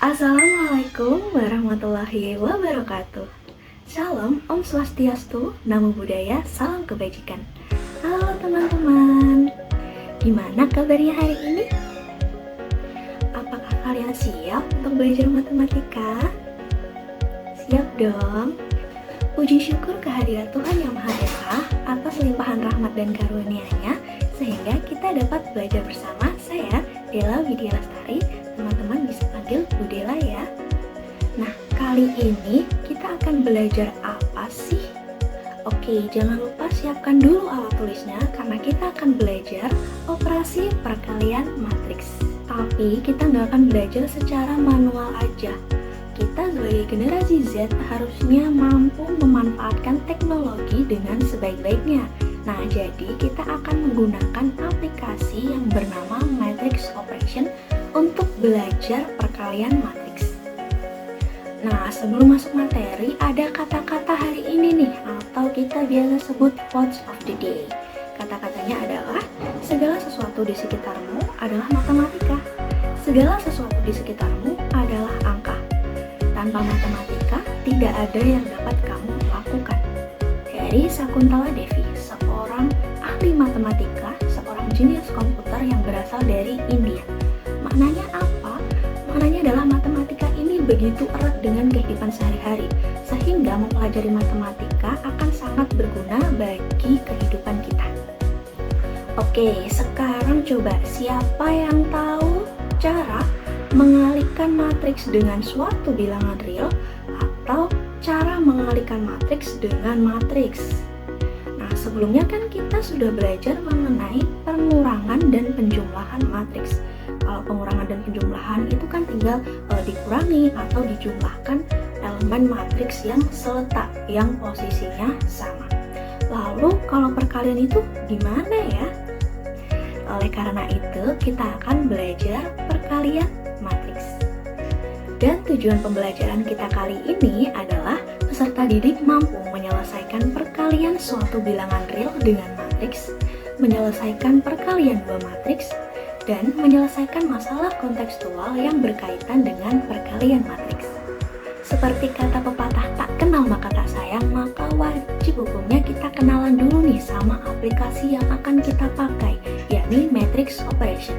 Assalamualaikum warahmatullahi wabarakatuh. Shalom, Om Swastiastu, Namo Buddhaya, salam kebajikan. Halo teman-teman, gimana kabarnya hari ini? Apakah kalian siap untuk belajar matematika? Siap dong. Puji syukur kehadirat Tuhan Yang Maha Esa atas limpahan rahmat dan karunia-Nya sehingga kita dapat belajar bersama. Saya Della Widya Lestari, teman-teman bisa panggil Bu Della ya. Nah, kali ini kita akan belajar apa sih? Oke, jangan lupa siapkan dulu alat tulisnya karena kita akan belajar operasi perkalian matriks. Tapi kita nggak akan belajar secara manual aja. Kita sebagai generasi Z harusnya mampu memanfaatkan teknologi dengan sebaik-baiknya. Nah, jadi kita akan menggunakan aplikasi yang bernama Matrix Operation untuk belajar perkalian matriks. Nah, sebelum masuk materi, ada kata-kata hari ini nih, atau kita biasa sebut quotes of the day. Kata-katanya adalah, segala sesuatu di sekitarmu adalah matematika. Segala sesuatu di sekitarmu adalah angka. Tanpa matematika, tidak ada yang dapat kamu lakukan. Dari Sakuntala Devi, seorang ahli matematika, seorang jenius komputer yang berasal dari India. Maknanya apa? Maknanya adalah matematika ini begitu erat dengan kehidupan sehari-hari, sehingga mempelajari matematika akan sangat berguna bagi kehidupan kita. Oke, sekarang coba siapa yang tahu cara mengalihkan matriks dengan suatu bilangan real atau cara mengalihkan matriks dengan matriks? Nah, sebelumnya kan kita sudah belajar mengenai pengurangan dan penjumlahan matriks. Kalau pengurangan dan penjumlahan itu kan tinggal dikurangi atau dijumlahkan elemen matriks yang seletak, yang posisinya sama. Lalu kalau perkalian itu gimana ya? Oleh karena itu kita akan belajar perkalian matriks. Dan tujuan pembelajaran kita kali ini adalah peserta didik mampu menyelesaikan perkalian suatu bilangan real dengan matriks, menyelesaikan perkalian dua matriks, dan menyelesaikan masalah kontekstual yang berkaitan dengan perkalian matriks. Seperti kata pepatah, tak kenal maka tak sayang, maka wajib hukumnya kita kenalan dulu nih sama aplikasi yang akan kita pakai, yakni Matrix Operation.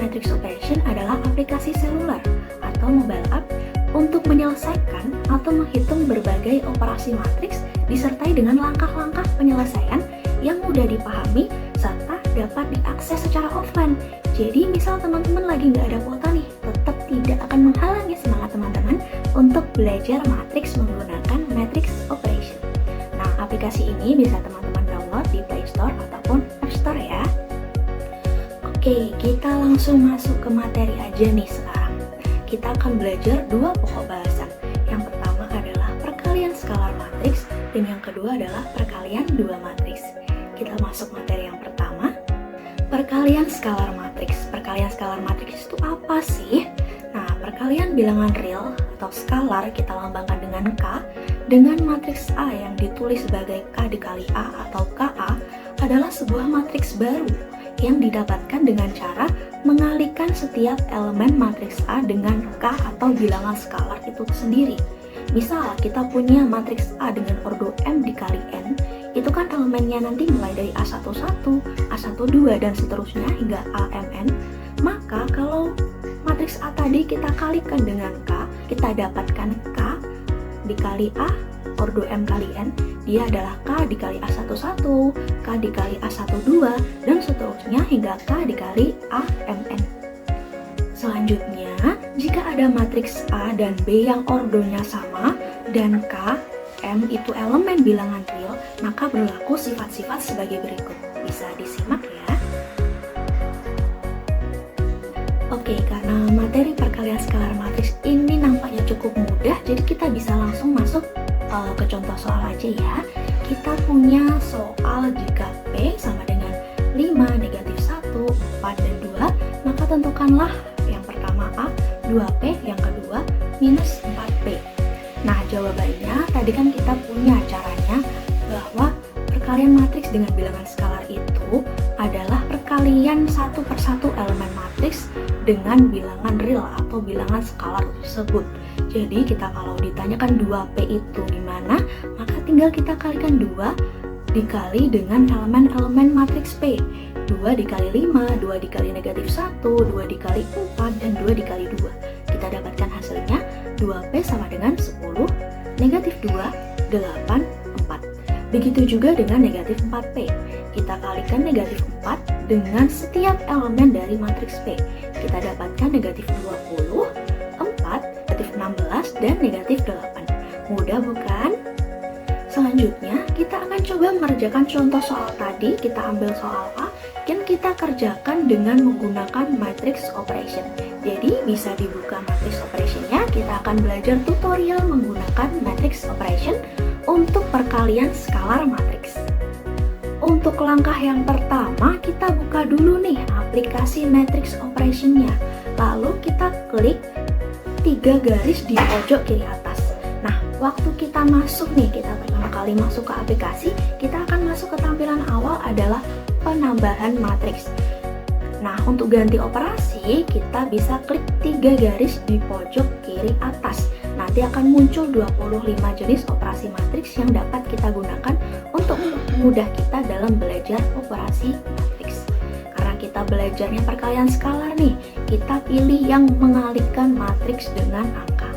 Matrix Operation adalah aplikasi seluler atau mobile app untuk menyelesaikan atau menghitung berbagai operasi matriks disertai dengan langkah-langkah penyelesaian yang mudah dipahami serta dapat diakses secara offline. Jadi misal teman-teman lagi nggak ada kuota nih, tetap tidak akan menghalangi semangat teman-teman untuk belajar matriks menggunakan Matrix Operation. Nah, aplikasi ini bisa teman-teman download di Play Store ataupun App Store ya. Oke, kita langsung masuk ke materi aja nih sekarang. Kita akan belajar dua pokok bahasan. Yang pertama adalah perkalian skalar matriks dan yang kedua adalah perkalian dua matriks. Kita masuk materi yang pertama, perkalian skalar matriks. Perkalian skalar matriks itu apa sih? Nah, perkalian bilangan real atau skalar kita lambangkan dengan K dengan matriks A yang ditulis sebagai K dikali A atau KA adalah sebuah matriks baru yang didapatkan dengan cara mengalihkan setiap elemen matriks A dengan K atau bilangan skalar itu sendiri. Misal kita punya matriks A dengan ordo M dikali N, itu kan elemennya nanti mulai dari A11, A12 dan seterusnya hingga AMN. Maka kalau matriks A tadi kita kalikan dengan K, kita dapatkan K dikali A ordo M kali N, dia adalah K dikali A11, K dikali A12, dan seterusnya hingga K dikali AMN. Selanjutnya, jika ada matriks A dan B yang ordonya sama, dan K, M itu elemen bilangan real, maka berlaku sifat-sifat sebagai berikut. Bisa disimak ya. Oke, karena materi perkalian skalar matriks ini nampaknya cukup mudah, jadi kita bisa langsung masuk ke contoh soal aja ya. Kita punya soal jika P sama dengan 5, negatif 1, 4, dan 2, maka tentukanlah yang pertama A, 2P, yang kedua minus 4P. Nah, jawabannya tadi kan kita punya caranya bahwa perkalian matriks dengan bilangan skalar itu adalah perkalian satu persatu elemen matriks dengan bilangan real atau bilangan skalar tersebut. Jadi kita kalau ditanyakan 2P itu gimana, maka tinggal kita kalikan 2 dikali dengan elemen-elemen matriks P. 2 dikali 5, 2 dikali negatif 1, 2 dikali 4, dan 2 dikali 2. Kita dapatkan hasilnya 2P sama dengan 10, negatif 2, 8, 4. Begitu juga dengan negatif 4P. Kita kalikan negatif 4 dengan setiap elemen dari matriks P. Kita dapatkan negatif 20, 4, negatif 16, dan negatif 8. Mudah bukan? Selanjutnya, kita akan coba mengerjakan contoh soal tadi. Kita ambil soal A, dan kita kerjakan dengan menggunakan matrix operation. Jadi, bisa dibuka matrix operationnya. Kita akan belajar tutorial menggunakan matrix operation untuk perkalian skalar matriks. Untuk langkah yang pertama, kita buka dulu nih aplikasi matrix operation-nya. Lalu kita klik 3 garis di pojok kiri atas. Nah, waktu kita masuk nih, kita pertama kali masuk ke aplikasi, kita akan masuk ke tampilan awal adalah penambahan matriks. Nah, untuk ganti operasi, kita bisa klik 3 garis di pojok kiri atas. Nanti akan muncul 25 jenis operasi matriks yang dapat kita gunakan untuk memudahkan kita dalam belajar operasi matriks. Karena kita belajarnya perkalian skalar nih, kita pilih yang mengalihkan matriks dengan angka.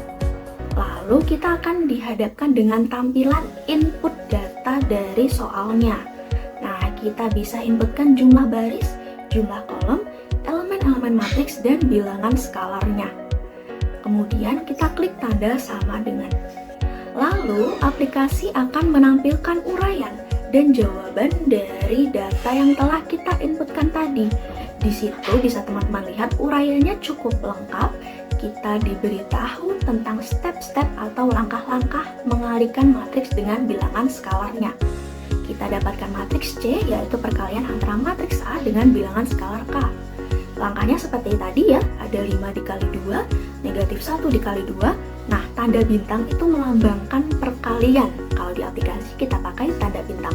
Lalu kita akan dihadapkan dengan tampilan input data dari soalnya. Nah, kita bisa inputkan jumlah baris, jumlah kolom, elemen-elemen matriks, dan bilangan skalarnya. Kemudian kita klik tanda sama dengan. Lalu aplikasi akan menampilkan uraian dan jawaban dari data yang telah kita inputkan tadi. Di situ bisa teman-teman lihat uraiannya cukup lengkap. Kita diberitahu tentang step-step atau langkah-langkah mengalihkan matriks dengan bilangan skalarnya. Kita dapatkan matriks C, yaitu perkalian antara matriks A dengan bilangan skalar K. Langkahnya seperti tadi ya, ada 5 dikali 2, negatif 1 dikali 2. Nah, tanda bintang itu melambangkan perkalian. Kalau di aplikasi kita pakai tanda bintang.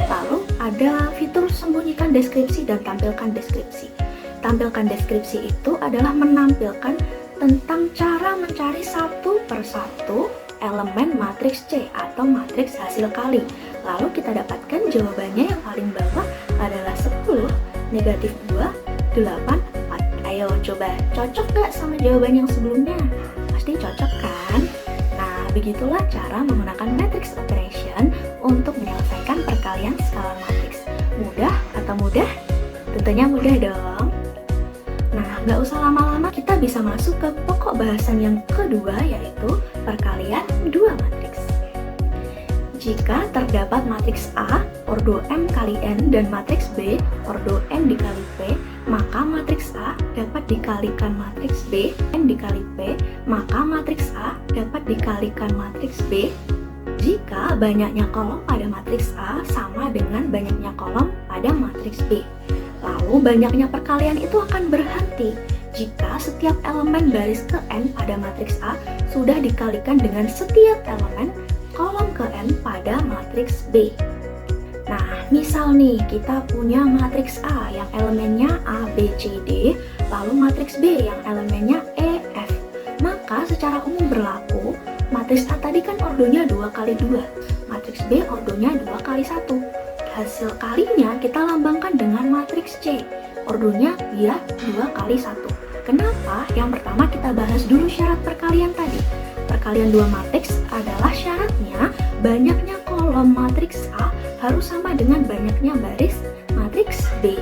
Lalu ada fitur sembunyikan deskripsi dan tampilkan deskripsi. Tampilkan deskripsi itu adalah menampilkan tentang cara mencari satu persatu elemen matriks C atau matriks hasil kali. Lalu kita dapatkan jawabannya yang paling bawah adalah 10, negatif 2, 8, 4. Ayo coba cocok gak sama jawaban yang sebelumnya? Pasti cocok kan? Nah, begitulah cara menggunakan matrix operation untuk menyelesaikan perkalian skalar matriks. Mudah atau mudah? Tentunya mudah dong. Nah, nggak usah lama-lama, kita bisa masuk ke pokok bahasan yang kedua, yaitu perkalian dua matriks. Jika terdapat matriks A ordo M kali N dan matriks B ordo N dikali P, maka matriks A dapat dikalikan matriks B N dikali P, maka matriks A dapat dikalikan matriks B jika banyaknya kolom pada matriks A sama dengan banyaknya kolom pada matriks B. Lalu banyaknya perkalian itu akan berhenti jika setiap elemen baris ke N pada matriks A sudah dikalikan dengan setiap elemen kolom ke N pada matriks B. Nah, misal nih kita punya matriks A yang elemennya A, B, C, D, lalu matriks B yang elemennya E, F. Maka secara umum berlaku, matriks A tadi kan ordonya 2 kali 2, matriks B ordonya 2 kali 1. Hasil kalinya kita lambangkan dengan matriks C, ordonya dia 2 kali 1. Kenapa? Yang pertama kita bahas dulu syarat perkalian tadi. Perkalian dua matriks adalah syaratnya banyaknya kolom matriks A harus sama dengan banyaknya baris matriks B.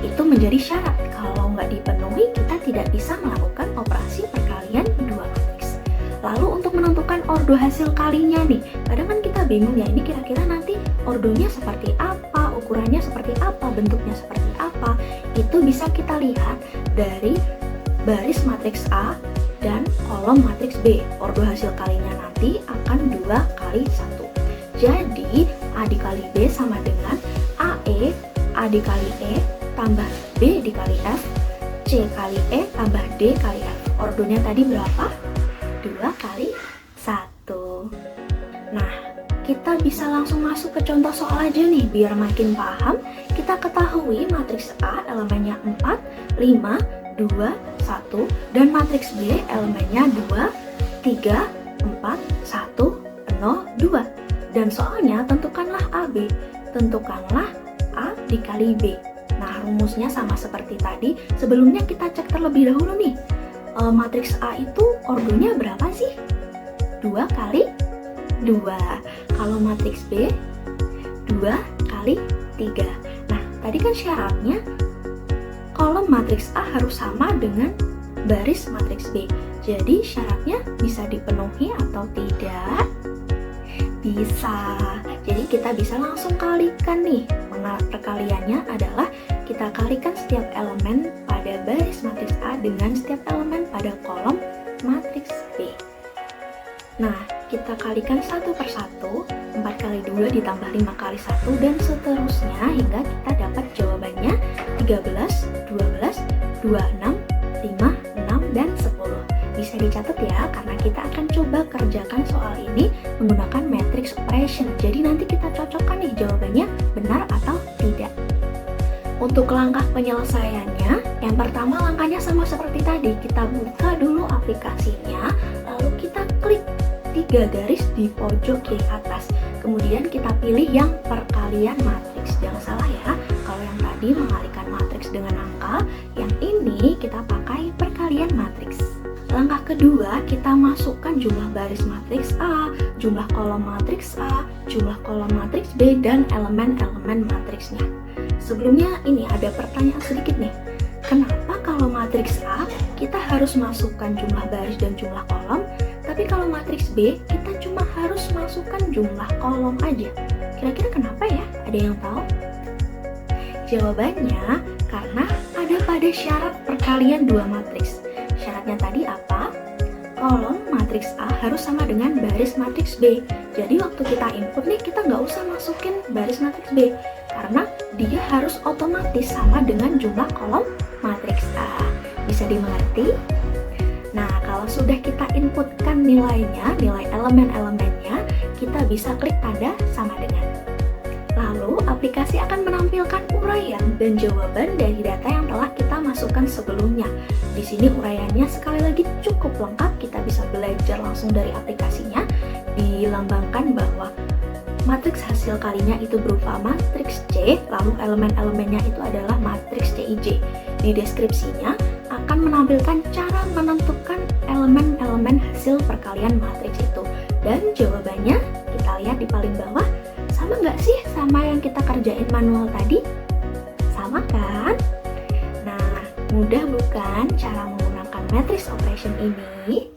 Itu menjadi syarat. Kalau nggak dipenuhi, kita tidak bisa melakukan operasi perkalian dua matriks. Lalu untuk menentukan ordo hasil kalinya nih, kadang kan kita bingung ya, ini kira-kira nanti ordonya seperti apa, ukurannya seperti apa, bentuknya seperti apa. Itu bisa kita lihat dari baris matriks A dan kolom matriks B. Ordo hasil kalinya nanti akan 2 kali 1. Jadi A dikali B sama dengan AE, A dikali E tambah B dikali F, C kali E tambah D kali F. Ordonya tadi berapa? 2 kali 1. Nah, kita bisa langsung masuk ke contoh soal aja nih, biar makin paham. Kita ketahui matriks A elemennya 4, 5, 2, 1, dan matriks B elemennya 2, 3, 4, 1, 0, 2. Dan soalnya tentukanlah AB, tentukanlah A dikali B. Nah, rumusnya sama seperti tadi. Sebelumnya kita cek terlebih dahulu nih, matriks A itu ordonya berapa sih? 2 kali 2. Kalau matriks B 2 kali 3. Nah, tadi kan syaratnya kolom matriks A harus sama dengan baris matriks B. Jadi syaratnya bisa dipenuhi atau tidak? Bisa. Jadi kita bisa langsung kalikan nih. Perkaliannya adalah kita kalikan setiap elemen pada baris matriks A dengan setiap elemen pada kolom matriks B. Nah, kita kalikan satu per satu, 4 kali 2 ditambah 5 kali 1, dan seterusnya hingga kita dapat jawabannya 13, 12, 26, 5, 6, dan 10. Bisa dicatat ya, karena kita akan coba kerjakan soal ini menggunakan matrix operation. Jadi nanti kita cocokkan nih jawabannya benar atau tidak. Untuk langkah penyelesaiannya, yang pertama langkahnya sama seperti tadi. Kita buka dulu aplikasinya, lalu kita klik 3 garis di pojok kiri atas. Kemudian kita pilih yang perkalian matriks. Jangan salah ya, kalau yang tadi mengalihkan matriks dengan angka, yang ini kita pakai perkalian matriks. Langkah kedua, kita masukkan jumlah baris matriks A, jumlah kolom matriks A, jumlah kolom matriks B, dan elemen-elemen matriksnya. Sebelumnya ini ada pertanyaan sedikit nih. Kenapa kalau matriks A kita harus masukkan jumlah baris dan jumlah kolom, tapi kalau matriks B kita cuma harus masukkan jumlah kolom aja? Kira-kira kenapa ya? Ada yang tahu? Jawabannya karena ada pada syarat perkalian dua matriks. Syaratnya tadi apa? Kolom matriks A harus sama dengan baris matriks B. Jadi waktu kita input nih, kita nggak usah masukin baris matriks B, karena dia harus otomatis sama dengan jumlah kolom matriks A. Bisa dimengerti? Nah, kalau sudah kita inputkan nilainya, nilai elemen-elemennya, kita bisa klik tanda sama dengan. Lalu, aplikasi akan menampilkan uraian dan jawaban dari data yang telah kita masukkan sebelumnya. Di sini uraiannya sekali lagi cukup lengkap, kita bisa belajar langsung dari aplikasinya. Dilambangkan bahwa matriks hasil kalinya itu berupa matriks C, lalu elemen-elemennya itu adalah matriks CIJ. Di deskripsinya akan menampilkan cara menentukan elemen-elemen hasil perkalian matriks itu. Dan jawabannya kita lihat di paling bawah. Sama nggak sih sama yang kita kerjain manual tadi? Sama kan? Nah, mudah bukan cara menggunakan matrix operation ini?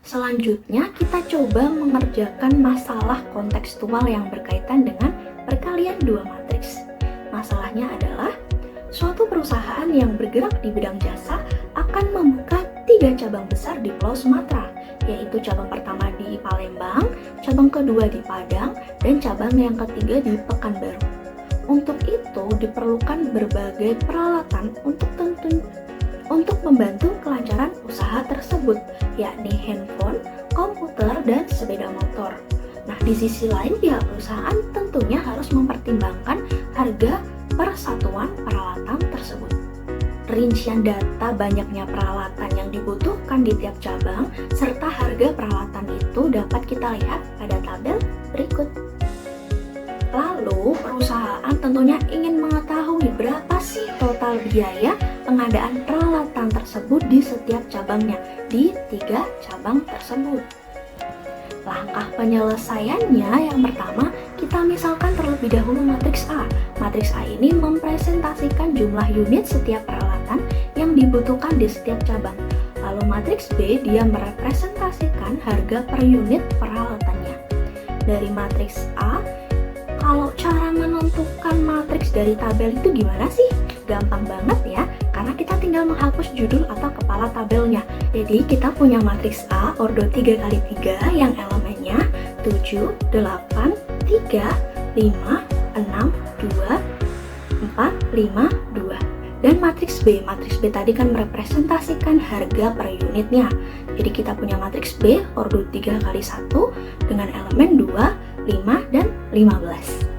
Selanjutnya kita coba mengerjakan masalah kontekstual yang berkaitan dengan perkalian dua matriks. Masalahnya adalah suatu perusahaan yang bergerak di bidang jasa akan membuka 3 cabang besar di Pulau Sumatera, yaitu cabang pertama di Palembang, cabang kedua di Padang, dan cabang yang ketiga di Pekanbaru. Untuk itu diperlukan berbagai peralatan untuk membantu kelancaran usaha tersebut, yakni handphone, komputer, dan sepeda motor. Nah, di sisi lain pihak perusahaan tentunya harus mempertimbangkan harga persatuan peralatan tersebut. Rincian data banyaknya peralatan yang dibutuhkan di tiap cabang serta harga peralatan itu dapat kita lihat pada tabel berikut. Lalu, perusahaan tentunya ingin mengetahui berapa sih total biaya pengadaan peralatan tersebut di setiap cabangnya, di 3 cabang tersebut. Langkah penyelesaiannya yang pertama, kita misalkan terlebih dahulu matriks A. Matriks A ini mempresentasikan jumlah unit setiap peralatan yang dibutuhkan di setiap cabang. Lalu matriks B, dia merepresentasikan harga per unit peralatannya. Dari matriks A, kalau cara menentukan matriks dari tabel itu gimana sih? Gampang banget ya, karena kita tinggal menghapus judul atau kepala tabelnya. Jadi kita punya matriks A ordo 3x3 yang elemennya 7, 8, 3, 5, 6, 2, 4, 5, 2. Dan matriks B tadi kan merepresentasikan harga per unitnya. Jadi kita punya matriks B ordo 3x1 dengan elemen 2, 5, dan 15.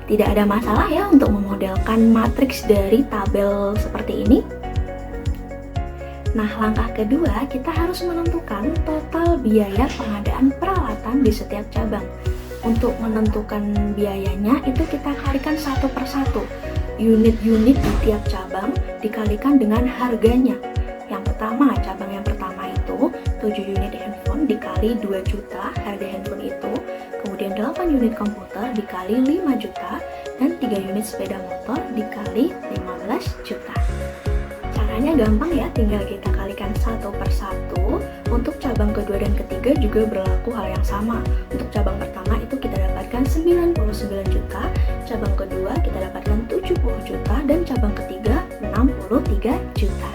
Tidak ada masalah ya untuk memodelkan matriks dari tabel seperti ini. Nah, langkah kedua, kita harus menentukan total biaya pengadaan peralatan di setiap cabang. Untuk menentukan biayanya, itu kita kalikan satu per satu. Unit-unit di tiap cabang dikalikan dengan harganya. Yang pertama, cabang yang pertama itu 7 unit handphone dikali 2 juta harga handphone itu. Kemudian 8 unit komputer dikali 5 juta. Dan 3 unit sepeda motor dikali 15 juta. Caranya gampang ya, tinggal kita kalikan satu per satu. Untuk cabang kedua dan ketiga juga berlaku hal yang sama. Untuk cabang pertama itu kita dapatkan 99 juta, cabang kedua kita dapatkan 70 juta, dan cabang ketiga 63 juta.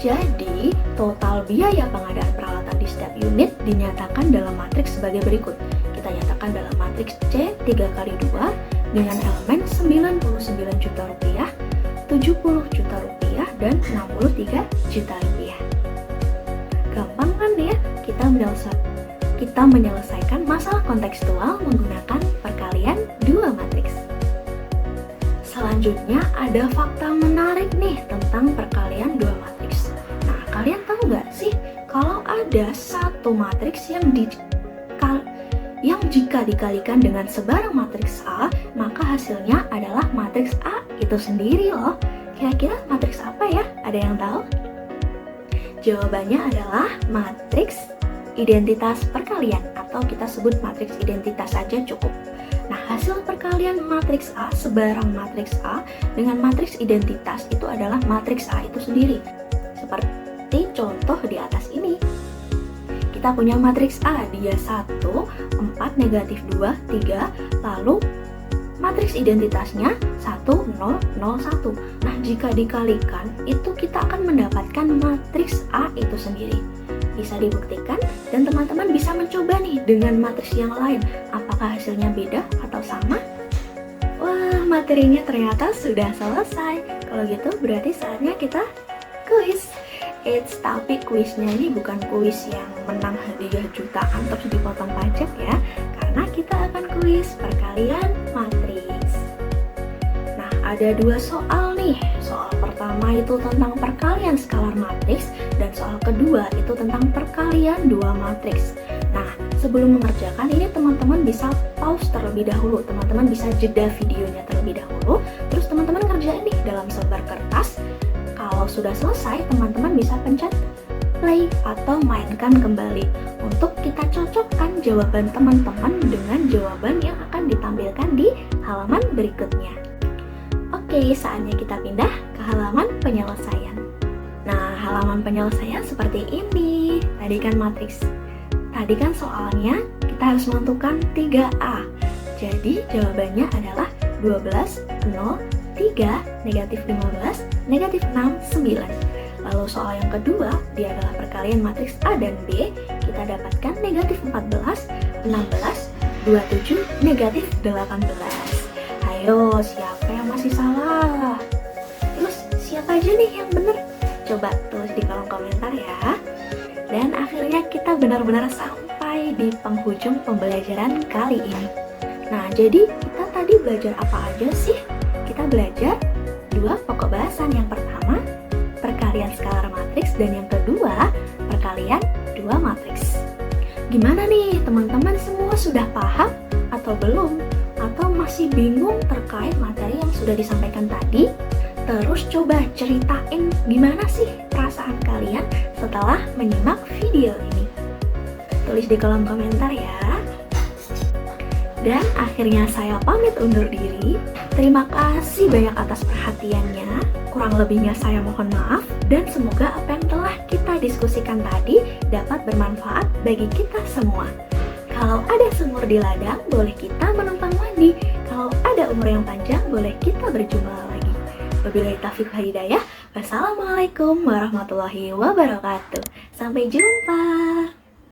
Jadi, total biaya pengadaan peralatan di setiap unit dinyatakan dalam matriks sebagai berikut. Kita nyatakan dalam matriks C 3 kali 2 dengan elemen 99 juta rupiah, 70 juta rupiah, dan 63 juta rupiah. Gampang kan ya kita menyelesaikan masalah kontekstual menggunakan perkalian dua matriks. Selanjutnya ada fakta menarik nih tentang perkalian dua matriks. Nah, kalian tahu nggak sih kalau ada satu matriks yang jika dikalikan dengan sebarang matriks A, maka hasilnya adalah matriks A itu sendiri loh. Kira-kira matriks apa ya? Ada yang tahu? Jawabannya adalah matriks identitas perkalian, atau kita sebut matriks identitas saja cukup. Nah, hasil perkalian matriks A sebarang matriks A dengan matriks identitas itu adalah matriks A itu sendiri. Seperti contoh di atas ini. Kita punya matriks A, dia 1, 4, negatif 2, 3, lalu matriks identitasnya 1, 0, 0, 1. Nah, jika dikalikan, itu kita akan mendapatkan matriks A itu sendiri. Bisa dibuktikan, dan teman-teman bisa mencoba nih dengan matriks yang lain. Apakah hasilnya beda atau sama? Wah, materinya ternyata sudah selesai. Kalau gitu, berarti saatnya kita kuis. Tapi kuisnya ini bukan kuis yang menang hadiah jutaan terus dipotong pajak ya, karena kita akan kuis perkalian matriks. Nah, ada dua soal nih. Soal pertama itu tentang perkalian skalar matriks, dan soal kedua itu tentang perkalian dua matriks. Nah, sebelum mengerjakan ini teman-teman bisa pause terlebih dahulu, teman-teman bisa jeda videonya terlebih dahulu, terus teman-teman ngerjain nih dalam selembar kertas. Kalau sudah selesai, teman-teman bisa pencet play atau mainkan kembali untuk kita cocokkan jawaban teman-teman dengan jawaban yang akan ditampilkan di halaman berikutnya. Oke, saatnya kita pindah ke halaman penyelesaian. Nah, halaman penyelesaian seperti ini. Tadi kan matriks. Tadi kan soalnya kita harus menentukan 3A. Jadi jawabannya adalah 12, 0, 3, negatif 15, negatif 6, 9. Lalu soal yang kedua, dia adalah perkalian matriks A dan B. Kita dapatkan negatif 14, 16, 27, negatif 18. Ayo, siapa yang masih salah? Terus, siapa aja nih yang benar? Coba tulis di kolom komentar ya. Dan akhirnya kita benar-benar sampai di penghujung pembelajaran kali ini. Nah, jadi kita tadi belajar apa aja sih? Kita belajar dua pokok bahasan. Yang pertama, perkalian skalar matriks, dan yang kedua, perkalian dua matriks. Gimana nih, teman-teman semua sudah paham atau belum? Atau masih bingung terkait materi yang sudah disampaikan tadi? Terus coba ceritain gimana sih perasaan kalian setelah menyimak video ini. Tulis di kolom komentar ya. Dan akhirnya saya pamit undur diri. Terima kasih banyak atas perhatiannya. Kurang lebihnya saya mohon maaf. Dan semoga apa yang telah kita diskusikan tadi dapat bermanfaat bagi kita semua. Kalau ada sumur di ladang, boleh kita menumpang mandi. Kalau ada umur yang panjang, boleh kita berjumpa lagi. Wabillahi taufiq wal hidayah. Wassalamualaikum warahmatullahi wabarakatuh. Sampai jumpa.